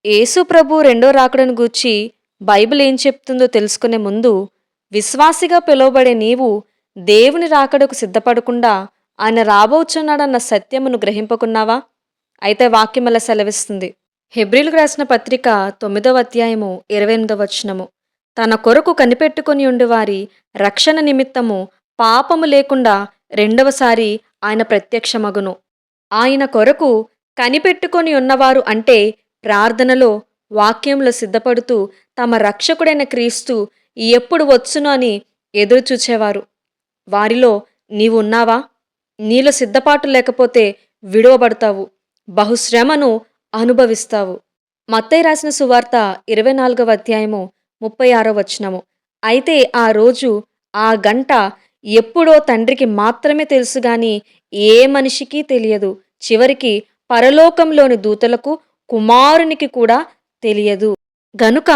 యేసు ప్రభు రెండో రాకడను గూర్చి బైబిల్ ఏం చెప్తుందో తెలుసుకునే ముందు, విశ్వాసిగా పిలువబడే నీవు దేవుని రాకడకు సిద్ధపడకుండా ఆయన రాబోచున్నాడన్న సత్యమును గ్రహింపకున్నావా? అయితే వాక్యం అలా సెలవిస్తుంది. హెబ్రీయులకు రాసిన పత్రిక 9వ అధ్యాయము 28వ వచనము. తన కొరకు కనిపెట్టుకొని ఉండువారి రక్షణ నిమిత్తము పాపము లేకుండా రెండవసారి ఆయన ప్రత్యక్షమగును. ఆయన కొరకు కనిపెట్టుకొని ఉన్నవారు అంటే ప్రార్థనలో, వాక్యంలో సిద్ధపడుతూ తమ రక్షకుడైన క్రీస్తు ఎప్పుడు వచ్చును అని ఎదురుచూచేవారు. వారిలో నీవు ఉన్నావా? నీలో సిద్ధపాటు లేకపోతే విడువబడతావు, బహుశ్రమను అనుభవిస్తావు. మత్తయి రాసిన సువార్త 24వ అధ్యాయము 36వ వచనము. అయితే ఆ రోజు, ఆ గంట ఎప్పుడో తండ్రికి మాత్రమే తెలుసు గాని ఏ మనిషికి తెలియదు. చివరికి పరలోకంలోని దూతలకు, కుమారునికి కూడా తెలియదు. గనుక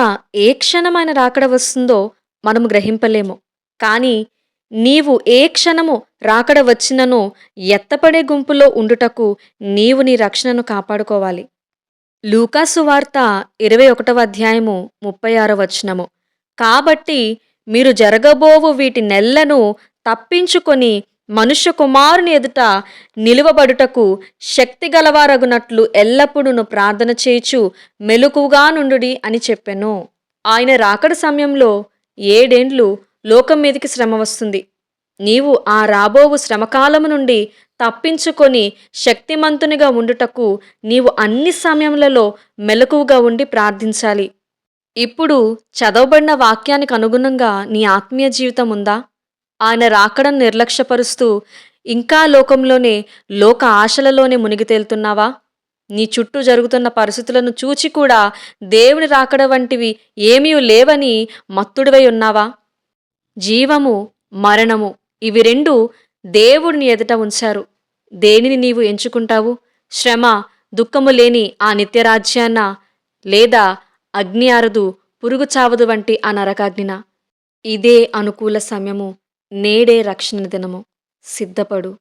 ఏ క్షణమైన రాకడ వస్తుందో మనము గ్రహింపలేము. కానీ నీవు ఏ క్షణము రాకడ వచ్చిననో ఎత్తపడే గుంపులో ఉండుటకు నీవు నీ రక్షణను కాపాడుకోవాలి. లూకా సువార్త 21వ అధ్యాయము 36వ వచనము. కాబట్టి మీరు జరగబోవు వీటి నెల్లను తప్పించుకొని మనుష్య కుమారుని ఎదుట నిలువబడుటకు శక్తి గలవారగునట్లు ఎల్లప్పుడూ ప్రార్థన చేయుచు మెలకువగా నుండుడి అని చెప్పెను. ఆయన రాకడ సమయంలో 7 ఏండ్లు లోకం మీదికి శ్రమ వస్తుంది. నీవు ఆ రాబోవు శ్రమకాలము నుండి తప్పించుకొని శక్తిమంతునిగా ఉండుటకు నీవు అన్ని సమయములలో మెలకువగా ఉండి ప్రార్థించాలి. ఇప్పుడు చదవబడిన వాక్యానికి అనుగుణంగా నీ ఆత్మీయ జీవితం ఉందా? ఆయన రాకడను నిర్లక్ష్యపరుస్తూ ఇంకా లోకంలోనే, లోక ఆశలలోనే మునిగి తేలుతున్నావా? నీ చుట్టూ జరుగుతున్న పరిస్థితులను చూచి కూడా దేవుని రాకడ వంటివి ఏమీ లేవని మత్తుడివై ఉన్నావా? జీవము, మరణము ఇవి రెండు దేవుడు నీ ఎదుట ఉంచారు. దేనిని నీవు ఎంచుకుంటావు? శ్రమ, దుఃఖము లేని ఆ నిత్యరాజ్యాన్న, లేదా అగ్ని ఆరదు, పురుగు చావదు వంటి ఆ నరకాగ్నిన? ఇదే అనుకూల సమయము, నేడే రక్షణ దినము. సిద్ధపడు.